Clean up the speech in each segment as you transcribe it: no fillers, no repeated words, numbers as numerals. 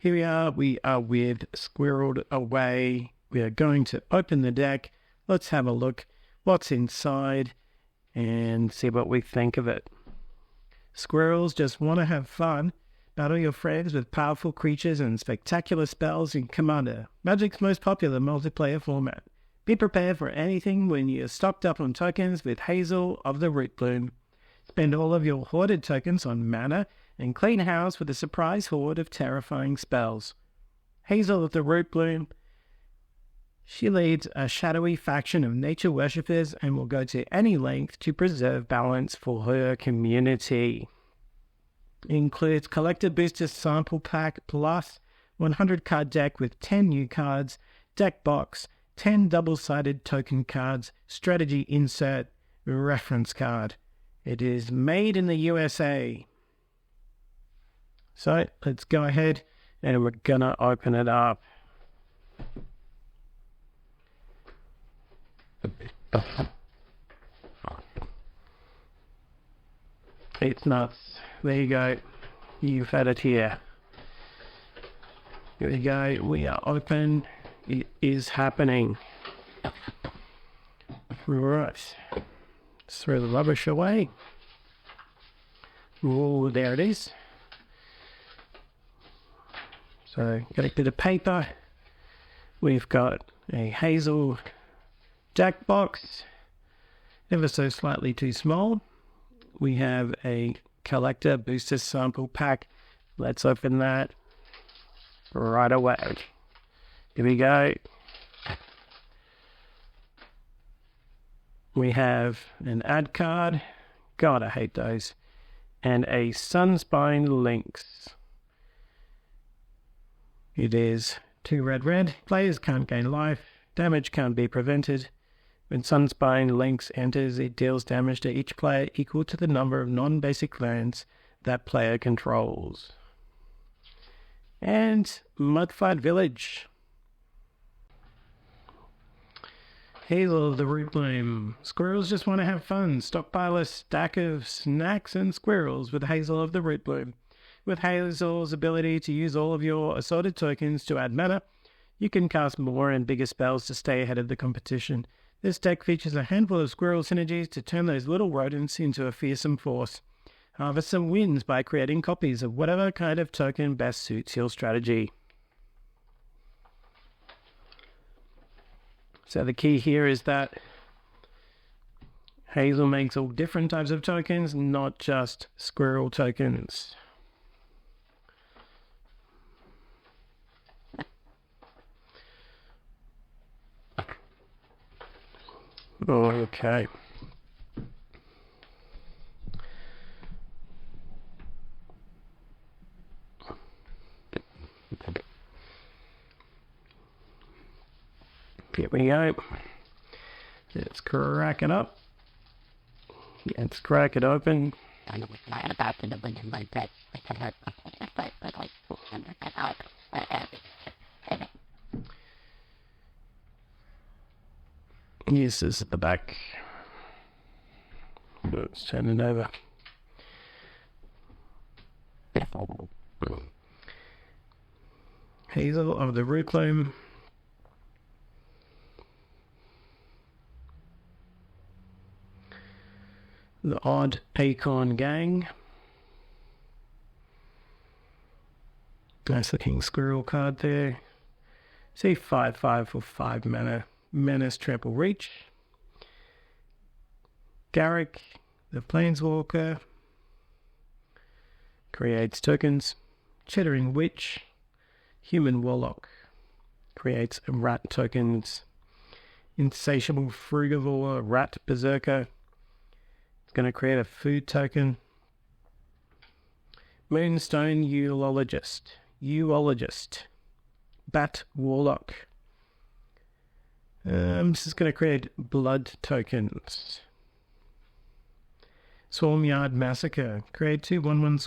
Here we are with Squirreled away. We are going to open the deck. Let's have a look what's inside and see what we think of it. Squirrels just want to have fun. Battle your friends with powerful creatures and spectacular spells in Commander, Magic's most popular multiplayer format. Be prepared for anything when you're stocked up on tokens with Hazel of the Root Bloom. Spend all of your hoarded tokens on mana and clean house with a surprise horde of terrifying spells. Hazel of the Root Bloom. She leads a shadowy faction of nature worshippers and will go to any length to preserve balance for her community. Includes Collector Booster Sample Pack plus 100 card deck with 10 new cards, deck box, 10 double-sided token cards, strategy insert, reference card. It is made in the USA. So let's go ahead and we're gonna open it up. It's nuts. There you go. You've had it here. Here we go. We are open. It is happening. Right. Let's throw the rubbish away. Oh, there it is. So, got a bit of paper. We've got a Hazel deck box. Ever so slightly too small. We have a Collector Booster Sample Pack. Let's open that right away. Here we go. We have an ad card. God, I hate those. And a Sunspine Lynx. It is 2 red. Players can't gain life. Damage can't be prevented. When Sunspine Lynx enters, it deals damage to each player equal to the number of non-basic lands that player controls. And Mudfight Village. Hazel of the Root Bloom. Squirrels just want to have fun. Stockpile a stack of snacks and squirrels with Hazel of the Root Bloom. With Hazel's ability to use all of your assorted tokens to add mana, you can cast more and bigger spells to stay ahead of the competition. This deck features a handful of squirrel synergies to turn those little rodents into a fearsome force. Harvest some wins by creating copies of whatever kind of token best suits your strategy. So the key here is that Hazel makes all different types of tokens, not just squirrel tokens. Okay. Here we go. Let's crack it up. Let's crack it open. Yes, this is at the back. Let's turn it over. Hazel of the Root Bloom. The odd precon gang. Nice looking squirrel card there. See 5/5 for 5 mana. Menace Trample Reach. Garrick, the Planeswalker. Creates tokens. Chittering Witch. Human Warlock. Creates rat tokens. Insatiable Frugivore Rat Berserker. It's going to create a food token. Moonstone Eulogist. Bat Warlock. This is going to create blood tokens. Swarmyard Massacre. Create 2 1/1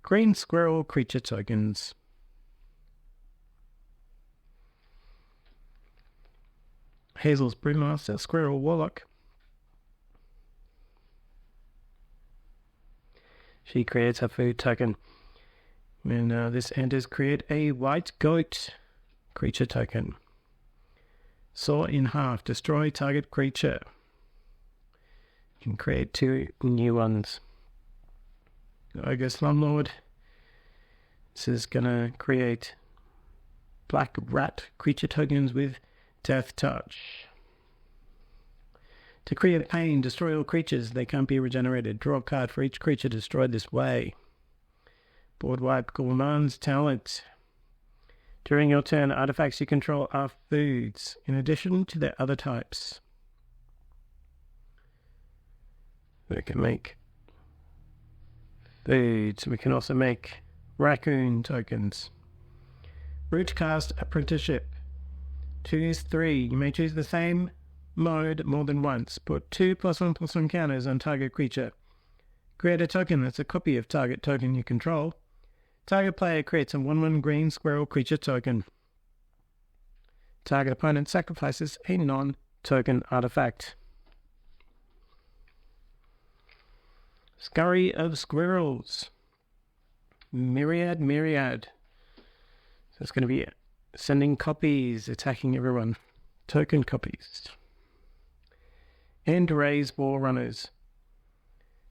green squirrel creature tokens. Hazel's Brewmaster Squirrel Warlock. She creates a food token. When this enters, create a white goat creature token. Saw in half, destroy target creature. You can create 2 new ones. Ogre Slumlord. This is going to create black rat creature tokens with Death Touch. To create pain, destroy all creatures. They can't be regenerated. Draw a card for each creature destroyed this way. Board wipe Gourmand's Talent. During your turn, artifacts you control are foods, in addition to their other types. We can make foods. We can also make raccoon tokens. Rootcast Apprenticeship. Choose 3. You may choose the same mode more than once. Put 2+1/+1 counters on target creature. Create a token that's a copy of target token you control. Target player creates a 1/1 green squirrel creature token. Target opponent sacrifices a non-token artifact. Scurry of Squirrels. Myriad. So it's going to be sending copies, attacking everyone. Token copies. And Raise War Runners.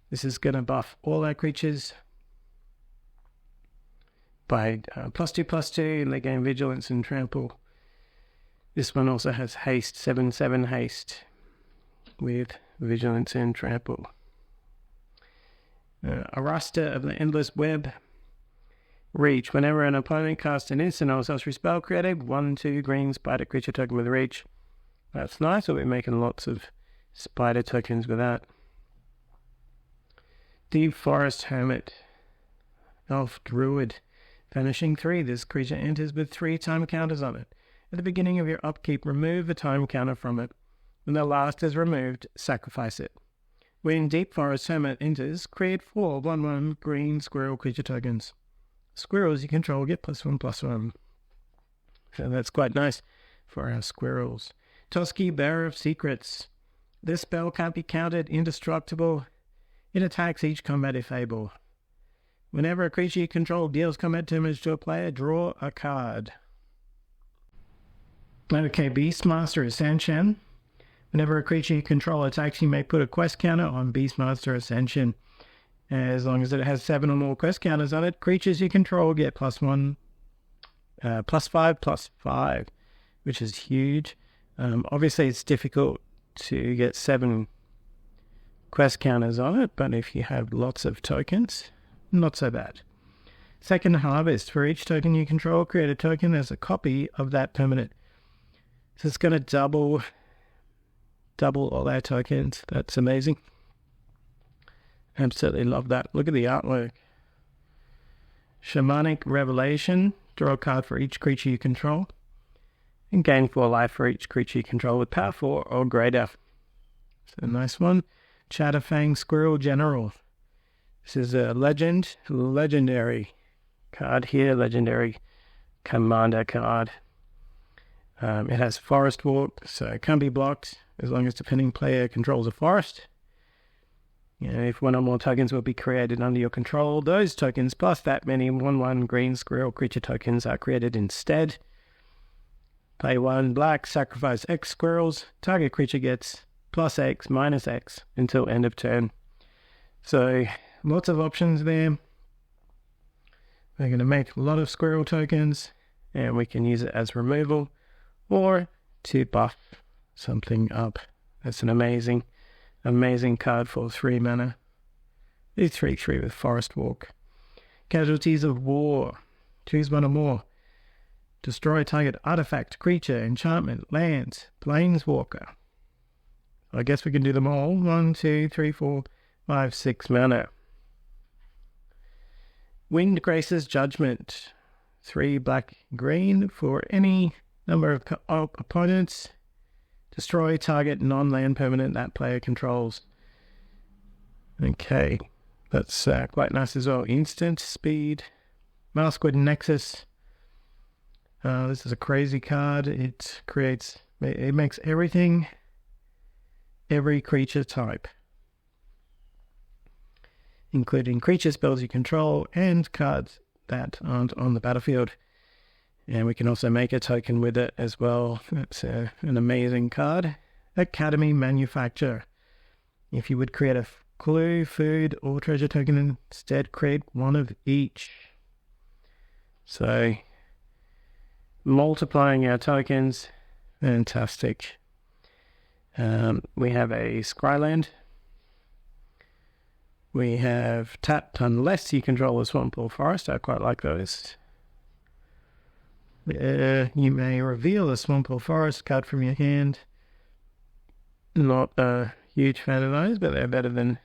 This is going to buff all our creatures by +2/+2, and they gain Vigilance and Trample. This one also has haste, 7/7 haste with Vigilance and Trample. Arasta of the Endless Web. Reach. Whenever an opponent casts an instant or sorcery spell, create a 1/2 green spider creature token with Reach. That's nice, we'll be making lots of spider tokens with that. Deep Forest Hermit. Elf Druid. Vanishing 3. This creature enters with 3 time counters on it. At the beginning of your upkeep, remove a time counter from it. When the last is removed, sacrifice it. When Deep Forest Hermit enters, create 4 1/1 green squirrel creature tokens. Squirrels you control get +1/+1. So that's quite nice for our squirrels. Toski, Bearer of Secrets. This spell can't be countered, indestructible. It attacks each combat if able. Whenever a creature you control deals combat damage to a player, draw a card. Okay, Beastmaster Ascension. Whenever a creature you control attacks, you may put a quest counter on Beastmaster Ascension. As long as it has 7 or more quest counters on it, creatures you control get +1, +5/+5, which is huge. Obviously, it's difficult to get 7 quest counters on it, but if you have lots of tokens, not so bad. Second Harvest. For each token you control, create a token as a copy of that permanent. So it's going to double all our tokens. That's amazing. Absolutely love that. Look at the artwork. Shamanic Revelation. Draw a card for each creature you control. And gain 4 life for each creature you control with power 4 or greater. So a nice one. Chatterfang Squirrel General. This is a legendary card here. Legendary commander card. It has Forest Walk, so it can't be blocked as long as defending player controls a forest. If 1 or more tokens will be created under your control, those tokens plus that many 1/1 green squirrel creature tokens are created instead. Play 1 black, sacrifice X squirrels. Target creature gets +X, -X until end of turn. So lots of options there. We're going to make a lot of squirrel tokens, and we can use it as removal or to buff something up. That's an amazing card for 3 mana. It's 3/3 with Forest Walk. Casualties of War. Choose 1 or more. Destroy target artifact, creature, enchantment, lands, planeswalker. I guess we can do them all. 1, 2, 3, 4, 5, 6 mana. Windgrace's Judgment. 3 black, green for any number of opponents. Destroy target non-land permanent that player controls. Okay, that's quite nice as well. Instant speed. Masquid Nexus. This is a crazy card. It makes every creature type, including creature spells you control and cards that aren't on the battlefield. And we can also make a token with it as well. It's an amazing card. Academy Manufacture. If you would create a clue, food, or treasure token, instead create one of each. So, multiplying our tokens. Fantastic. We have a Squirreled. We have tapped unless you control a swamp or forest. I quite like those. You may reveal a swamp or forest card from your hand. Not a huge fan of those, but they're better than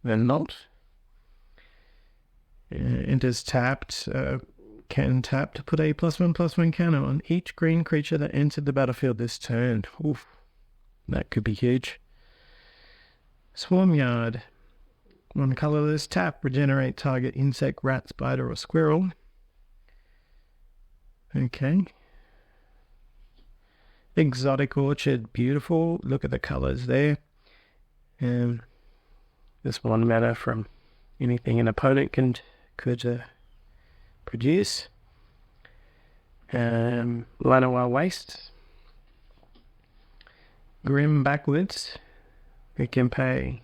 not. Enters tapped. Can tap to put a +1/+1 counter on each green creature that entered the battlefield this turn. Oof, that could be huge. Swarmyard. One colorless tap. Regenerate target insect, rat, spider, or squirrel. Okay. Exotic Orchard, beautiful. Look at the colors there. This 1 mana from anything an opponent could produce. Lanoa Waste. Grim Backwards. We can pay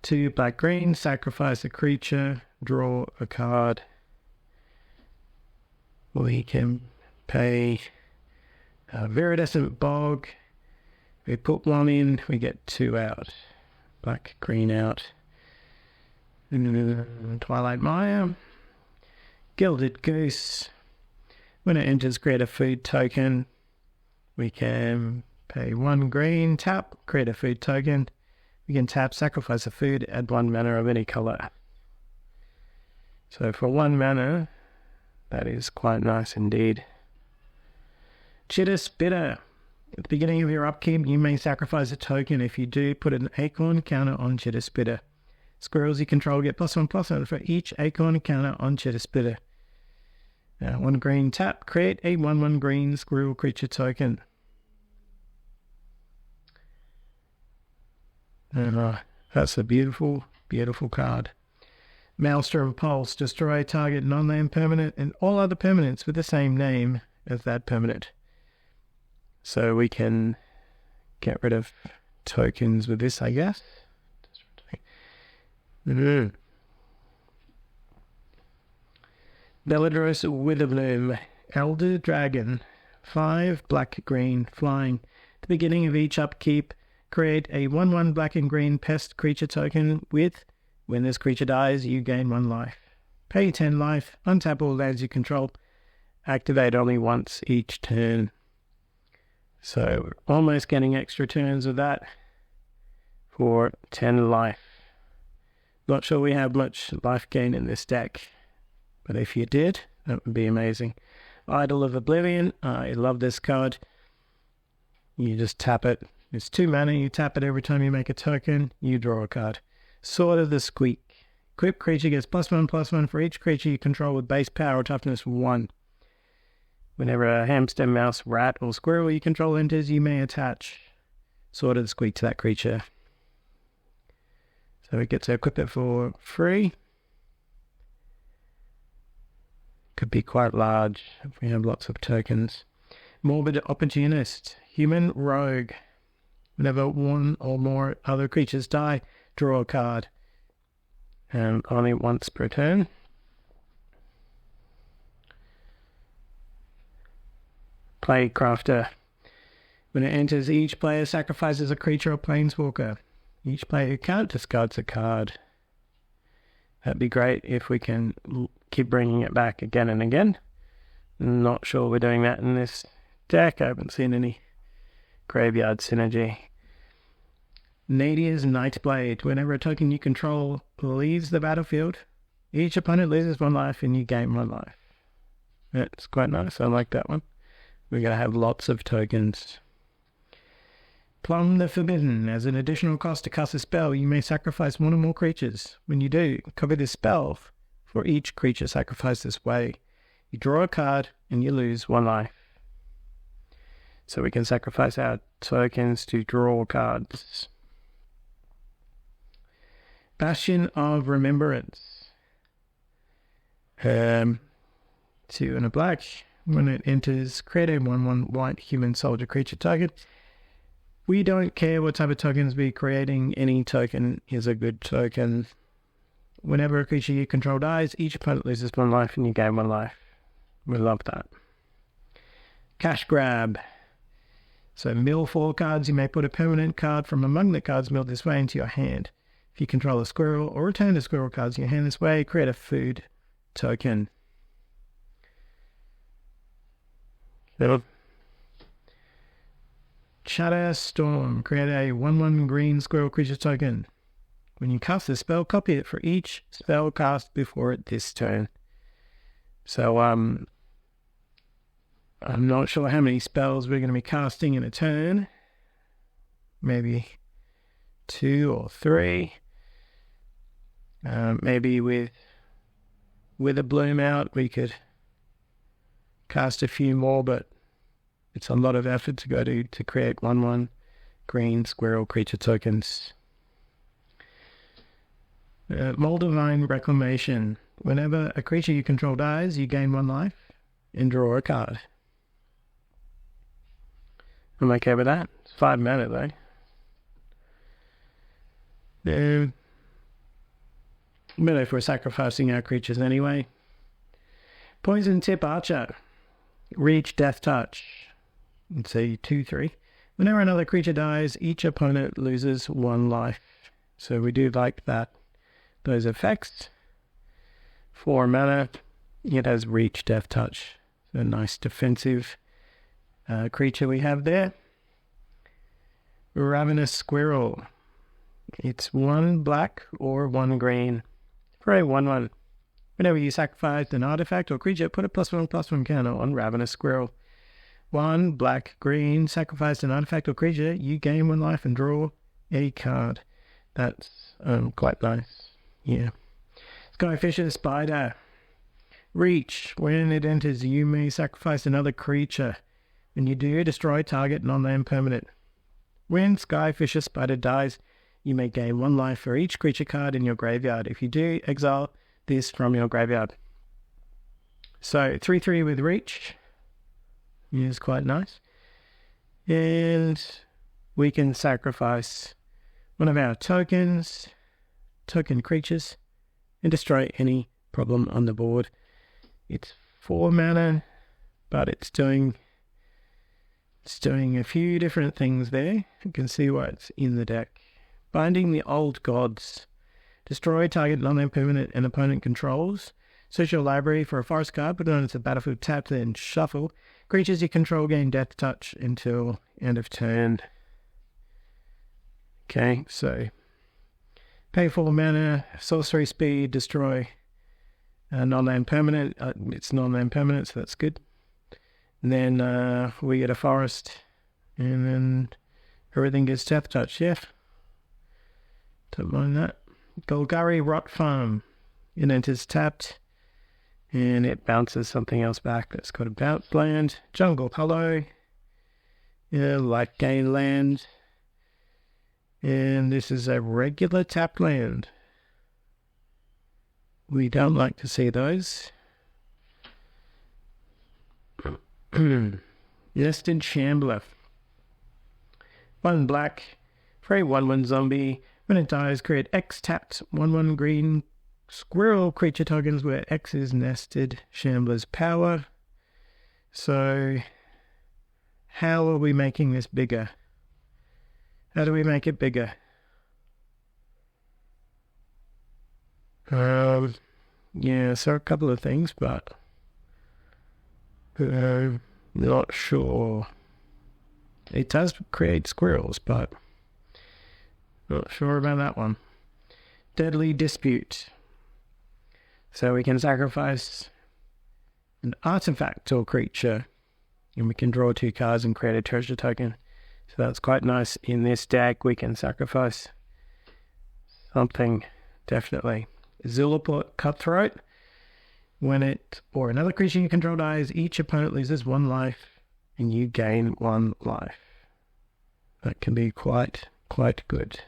2 black-green, sacrifice a creature, draw a card. We can pay a Viridescent Bog. We put 1 in, we get 2 out. Black-green out. Twilight Mire. Gilded Goose. When it enters, create a food token. We can pay 1 green, tap, create a food token. We can tap, sacrifice a food, add 1 mana of any color. So for 1 mana, that is quite nice indeed. Chitter Spitter. At the beginning of your upkeep, you may sacrifice a token. If you do, put an acorn counter on Chitter Spitter. Squirrels you control get +1/+1 for each acorn counter on Chitter Spitter. 1 green tap. Create a 1/1 green squirrel creature token. That's a beautiful, beautiful card. Maelstrom Pulse. Destroy target non-land permanent and all other permanents with the same name as that permanent. So we can get rid of tokens with this, I guess. Beladros Witherbloom. Elder Dragon. 5 black-green flying. At the beginning of each upkeep, create a 1/1 black and green pest creature token with, when this creature dies, you gain 1 life. Pay 10 life, untap all lands you control, activate only once each turn. So we're almost getting extra turns of that for 10 life. Not sure we have much life gain in this deck, but if you did, that would be amazing. Idol of Oblivion. I love this card. You just tap it. It's 2 mana. You tap it every time you make a token. You draw a card. Sword of the Squeak. Equipped creature gets +1/+1 for each creature you control with base power or toughness 1. Whenever a hamster, mouse, rat, or squirrel you control enters, you may attach Sword of the Squeak to that creature. So we get to equip it for free. Could be quite large if we have lots of tokens. Morbid Opportunist. Human Rogue. Whenever 1 or more other creatures die, draw a card. And only once per turn. Plaguecrafter. When it enters, each player sacrifices a creature or planeswalker. Each player who can't discards a card. That'd be great if we can keep bringing it back again and again. Not sure we're doing that in this deck. I haven't seen any graveyard synergy. Nadia's Nightblade. Whenever a token you control leaves the battlefield, each opponent loses 1 life and you gain 1 life. It's quite nice. I like that one. We're going to have lots of tokens. Plumb the Forbidden. As an additional cost to cast a spell, you may sacrifice 1 or more creatures. When you do, copy this spell for each creature sacrificed this way. You draw a card and you lose 1 life. So we can sacrifice our tokens to draw cards. Bastion of Remembrance. 2 and a black. When it enters, create a 1/1 white human soldier creature token. We don't care what type of tokens we're creating. Any token is a good token. Whenever a creature you control dies, each opponent loses 1 life and you gain 1 life. We love that. Cash grab. So mill 4 cards. You may put a permanent card from among the cards milled this way into your hand. If you control a squirrel or return the squirrel cards in your hand this way, create a food token. Shatter Storm. Create a 1/1 green squirrel creature token. When you cast a spell, copy it for each spell cast before it this turn. So, I'm not sure how many spells we're going to be casting in a turn. Maybe 2 or 3. Maybe with a bloom out, we could cast a few more, but it's a lot of effort to go to create 1/1 green squirrel creature tokens. Moldavine Reclamation. Whenever a creature you control dies, you gain 1 life and draw a card. I'm okay with that. It's 5 mana though. But if we're sacrificing our creatures anyway. Poison Tip Archer. Reach Death Touch. Let's say 2/3. Whenever another creature dies, each opponent loses 1 life. So we do like that. Those effects. 4 mana. It has Reach Death Touch. So a nice defensive creature we have there. Ravenous Squirrel. It's 1 black or 1 green. For a 1/1. Whenever you sacrifice an artifact or creature, put a +1/+1 counter on Ravenous Squirrel. 1 black, green, sacrifice an artifact or creature, you gain 1 life and draw a card. That's quite nice. Yeah. Skyfisher Spider. Reach. When it enters, you may sacrifice another creature. When you do, destroy target non-land permanent. When Skyfisher Spider dies, you may gain 1 life for each creature card in your graveyard. If you do, exile this from your graveyard. So 3/3 with Reach is quite nice. And we can sacrifice one of our token creatures, and destroy any problem on the board. It's 4 mana, but it's doing a few different things there. You can see why it's in the deck. Binding the Old Gods. Destroy target non-land permanent and opponent controls. Search your library for a forest card, put it on its battlefield tapped, then shuffle. Creatures you control gain Death Touch until end of turn. Okay, so pay 4 mana, sorcery speed, destroy non-land permanent. It's non-land permanent, so that's good. And then we get a forest, and then everything gets Death Touch, yeah. Don't mind that. Golgari Rot Farm. It enters tapped, and it bounces something else back that's got a bounce land. Jungle Hollow. Yeah, life gain land. And this is a regular tapped land. We don't like to see those. Nested Shambler. 1 black for a 1/1 zombie. When it dies, create X tapped 1/1 green squirrel creature tokens where X is Nested Shambler's power. So how are we making this bigger? How do we make it bigger? Yeah, so a couple of things, but not sure. It does create squirrels, but not sure about that one. Deadly Dispute. So we can sacrifice an artifact or creature, and we can draw 2 cards and create a treasure token. So that's quite nice. In this deck, we can sacrifice something, definitely. Zulaport Cutthroat. When it or another creature you control dies, each opponent loses 1 life, and you gain 1 life. That can be quite good.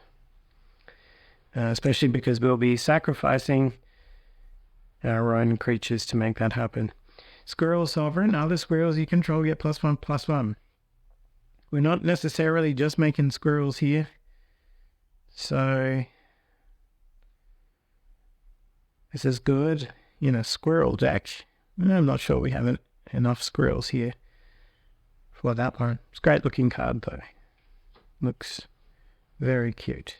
Especially because we'll be sacrificing our own creatures to make that happen. Squirrel Sovereign, other squirrels you control get +1/+1. We're not necessarily just making squirrels here. So this is good in a squirrel deck. I'm not sure we have enough squirrels here for that one. It's a great looking card though. Looks very cute.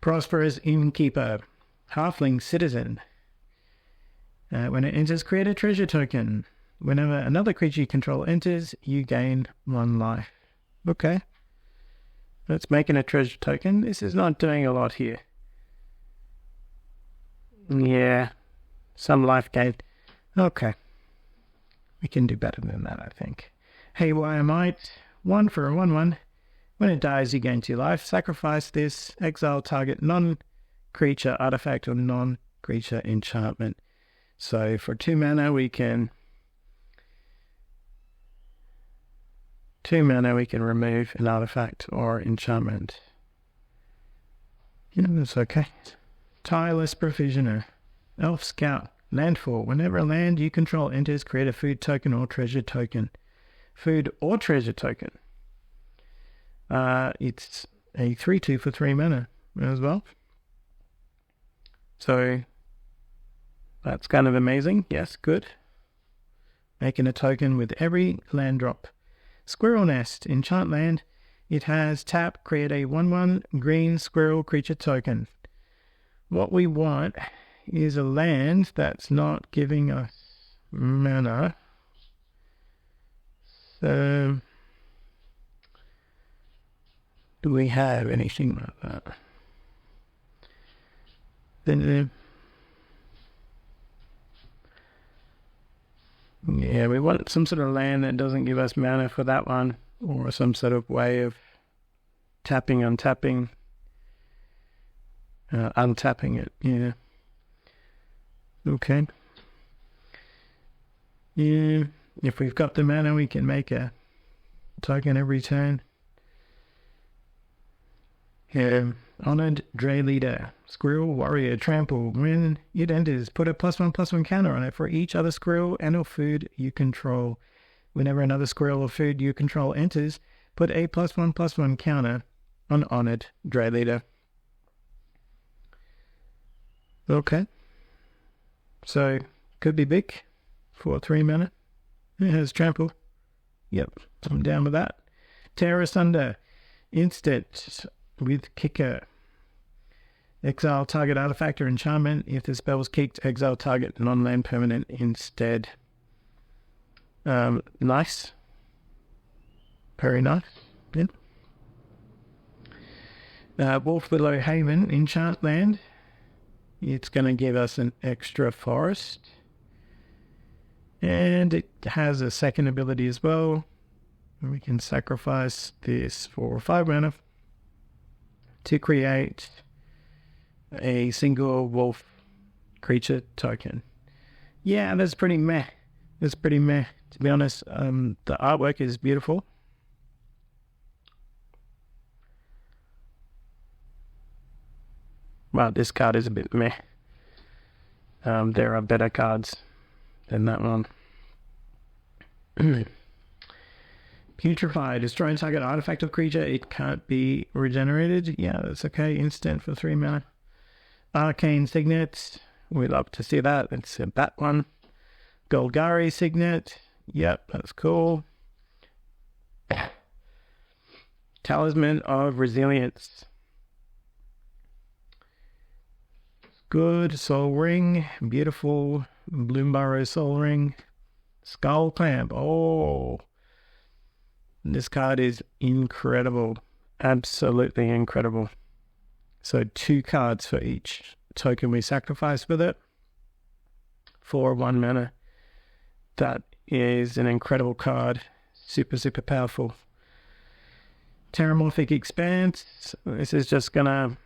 Prosperous Innkeeper, Halfling Citizen. When it enters, create a treasure token. Whenever another creature you control enters, you gain 1 life. Okay. Let's make a treasure token. This is not doing a lot here. Yeah. Some life gain. Okay. We can do better than that, I think. Haywire Might. 1 for a 1/1. When it dies, you gain 2 life. Sacrifice this. Exile target non-creature artifact or non-creature enchantment. So for 2 mana, we can... 2 mana, we can remove an artifact or enchantment. Yeah, that's okay. Tireless Provisioner. Elf Scout. Landfall. Whenever a land you control enters, create a food token or treasure token. Food or treasure token. It's a 3/2 for 3 mana as well. So that's kind of amazing. Yes, good. Making a token with every land drop. Squirrel Nest. Enchant land. It has tap, create a 1/1 green squirrel creature token. What we want is a land that's not giving us mana. So do we have anything like that? Then yeah, we want some sort of land that doesn't give us mana for that one, or some sort of way of tapping, untapping, untapping it. Yeah. Okay. Yeah. If we've got the mana, we can make a token every turn. Yeah. Honored Dray Leader. Squirrel Warrior Trample. When it enters, put a +1/+1 counter on it for each other squirrel and or food you control. Whenever another squirrel or food you control enters, put a +1/+1 counter on Honored Dray Leader. Okay. So, could be big for 3 mana. It has Trample. Yep, I'm down with that. Terror Thunder. Instant with Kicker. Exile target artifact or enchantment. If the spell was kicked, exile target non-land permanent instead. Nice. Very nice. Yeah. Wolf Below Haven. Enchant land. It's going to give us an extra forest. And it has a second ability as well. We can sacrifice this for 5 mana to create a single wolf creature token. Yeah, that's pretty meh. That's pretty meh, to be honest. The artwork is beautiful. Well, this card is a bit meh. There are better cards than that one. Putrefy. Destroy target artifact or creature. It can't be regenerated. Yeah, that's okay. Instant for 3 mana. Arcane Signet. We love to see that. It's a bat one. Golgari Signet. Yep, that's cool. Talisman of Resilience. Good. Soul Ring. Beautiful. Bloomburrow Soul Ring. Skull Clamp. Oh. This card is incredible. Absolutely incredible. So 2 cards for each token we sacrifice with it. For 1 mana. That is an incredible card. Super, super powerful. Terramorphic Expanse. This is just gonna...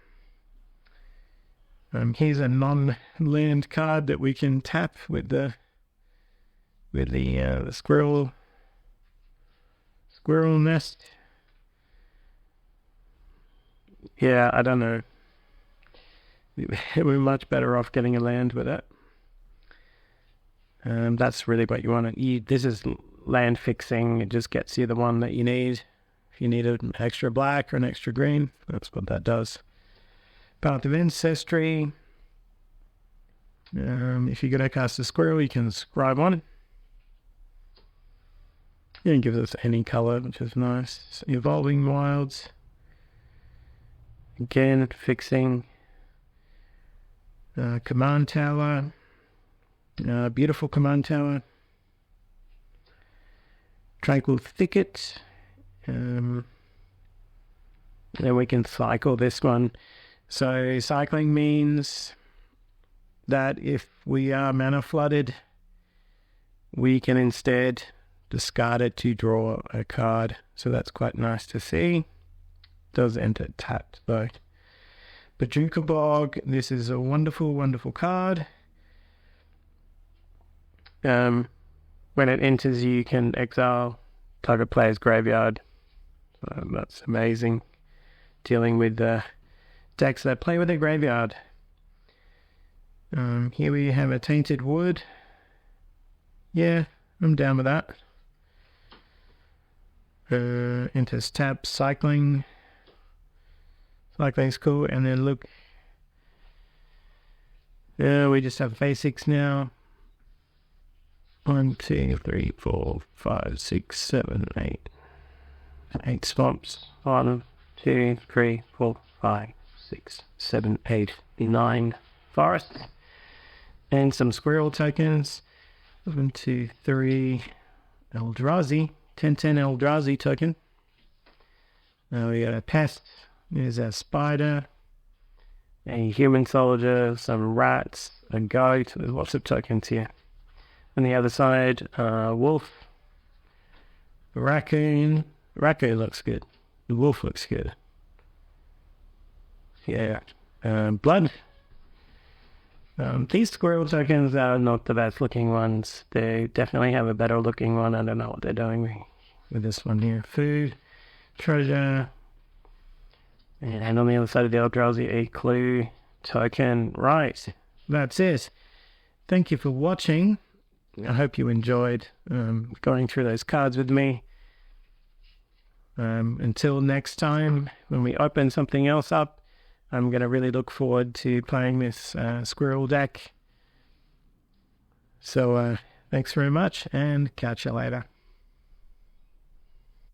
here's a non-land card that we can tap with the Squirrel Nest. Yeah, I don't know. We're much better off getting a land with it. That's really what you want to. This is land fixing. It just gets you the one that you need. If you need an extra black or an extra green, that's what that does. Path of Ancestry. If you're going to cast a squirrel, you can scribe one. It gives us any color, which is nice. Evolving Wilds. Again, fixing. Command Tower. Beautiful Command Tower. Tranquil Thicket. Then we can cycle this one. So cycling means that if we are mana flooded, we can instead discard it to draw a card. So that's quite nice to see. Does enter tapped though. Paducah Bog, this is a wonderful, wonderful card. When it enters, you can exile target player's graveyard. That's amazing. Dealing with decks that play with their graveyard. Here we have a Tainted Wood. Yeah, I'm down with that. Enters tap, cycling. Cycling's cool. And then look. We just have basics now. 1, 2, 3, 4, 5, 6, 7, 8. 8 swamps. 1, 2, 3, 4, 5, 6, 7, 8, 9 forests. And some squirrel tokens. 1, 2, 3 Eldrazi. 10 Eldrazi token. Now we got a pest. There's a spider. A human soldier. Some rats. A goat. There's lots of tokens here. On the other side, wolf. A raccoon. Raccoon looks good. The wolf looks good. Yeah. Blood. These squirrel tokens are not the best looking ones. They definitely have a better looking one. I don't know what they're doing with this one here. Food, treasure, and on the other side of the Eldrazi, a clue token. Right, that's it. Thank you for watching. I hope you enjoyed going through those cards with me. Until next time, when we open something else up, I'm going to really look forward to playing this squirrel deck. So thanks very much, and catch you later.